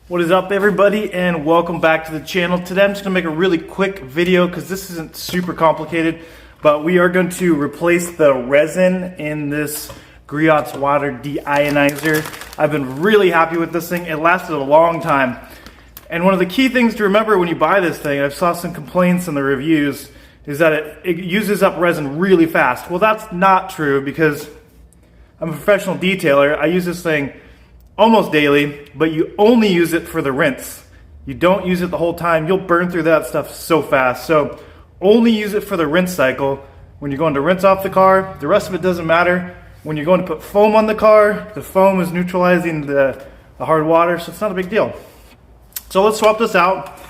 What is up, everybody, and welcome back to the channel. Today I'm just going to make a really quick video because this isn't super complicated, but we are going to replace the resin in this Griots Water De-ionizer. I've been really happy with this thing. It lasted a long time. And one of the key things to remember when you buy this thing, I saw some complaints in the reviews, is that it uses up resin really fast. Well, that's not true because I'm a professional detailer. I use this thing almost daily, but you only use it for the rinse. You don't use it the whole time. You'll burn through that stuff so fast. So only use it for the rinse cycle. When you're going to rinse off the car, the rest of it doesn't matter. When you're going to put foam on the car, the foam is neutralizing the hard water, so it's not a big deal. So let's swap this out.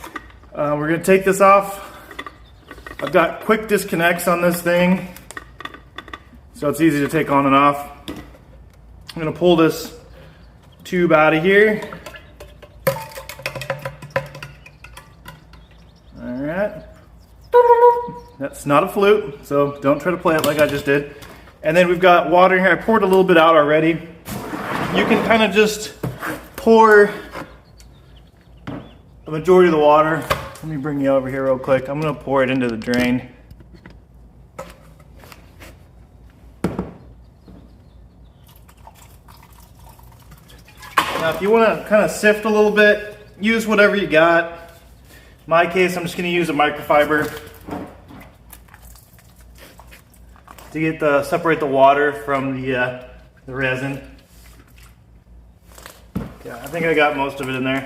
We're gonna take this off. I've got quick disconnects on this thing, so it's easy to take on and off. I'm gonna pull this tube out of here. All right. That's not a flute, so don't try to play it like I just did. And then we've got water in here. I poured a little bit out already. You can kind of just pour the majority of the water. Let me bring you over here real quick. I'm gonna pour it into the drain. Now, if you want to kind of sift a little bit, use whatever you got. In my case, I'm just going to use a microfiber to get separate the water from the resin. Yeah, I think I got most of it in there.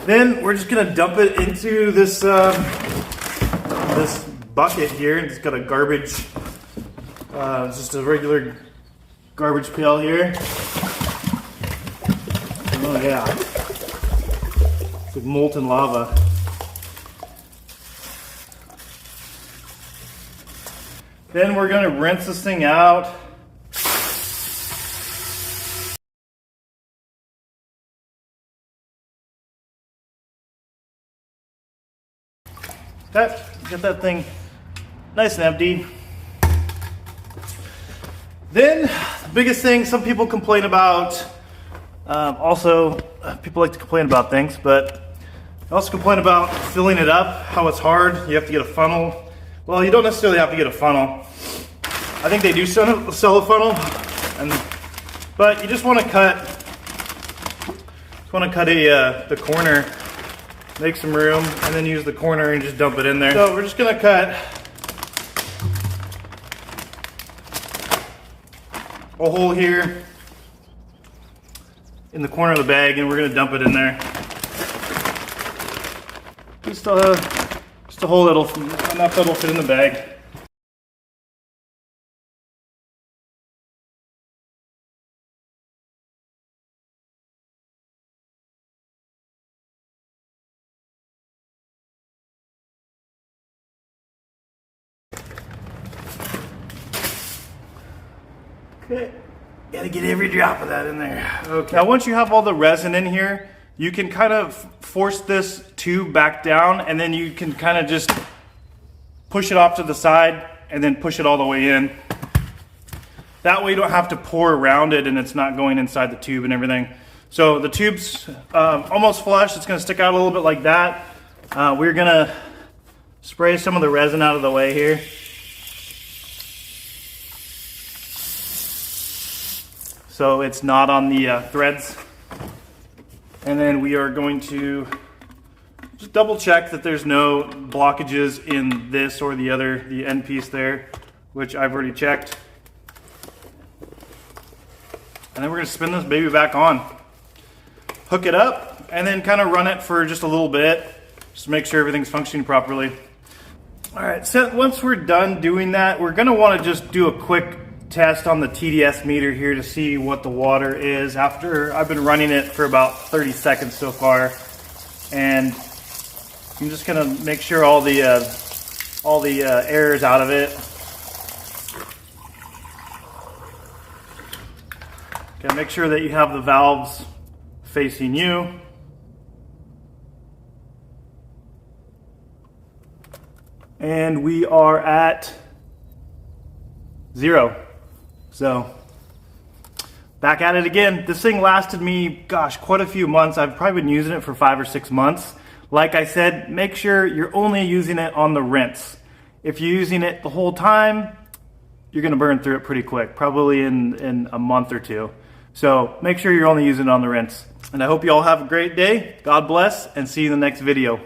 Then we're just going to dump it into this this bucket here. It's got a garbage, just a regular garbage pail here. Oh yeah, it's like molten lava. Then we're going to rinse this thing out. Get that thing nice and empty. Then, the biggest thing some people complain about, people like to complain about things, but they also complain about filling it up, how it's hard. You have to get a funnel. Well, you don't necessarily have to get a funnel. I think they do sell a funnel, but you just want to cut the corner, make some room, and then use the corner and just dump it in there. So we're just going to cut a hole here in the corner of the bag, and we're going to dump it in there. Just a hole enough that'll fit in the bag. Okay, gotta get every drop of that in there. Okay. Now once you have all the resin in here, you can kind of force this tube back down, and then you can kind of just push it off to the side and then push it all the way in. That way you don't have to pour around it and it's not going inside the tube and everything. So the tube's almost flush. It's gonna stick out a little bit like that. We're gonna spray some of the resin out of the way here. So it's not on the threads. And then we are going to just double check that there's no blockages in this or the end piece there, which I've already checked. And then we're gonna spin this baby back on. Hook it up and then kind of run it for just a little bit, just to make sure everything's functioning properly. All right, so once we're done doing that, we're gonna wanna just do a quick test on the TDS meter here to see what the water is after I've been running it for about 30 seconds so far. And I'm just gonna make sure all the air is out of it. Okay, make sure that you have the valves facing you. And we are at 0. So back at it again. This thing lasted me, gosh, quite a few months. I've probably been using it for 5 or 6 months. Like I said, make sure you're only using it on the rinse. If you're using it the whole time, you're gonna burn through it pretty quick, probably in a month or two. So make sure you're only using it on the rinse. And I hope you all have a great day. God bless, and see you in the next video.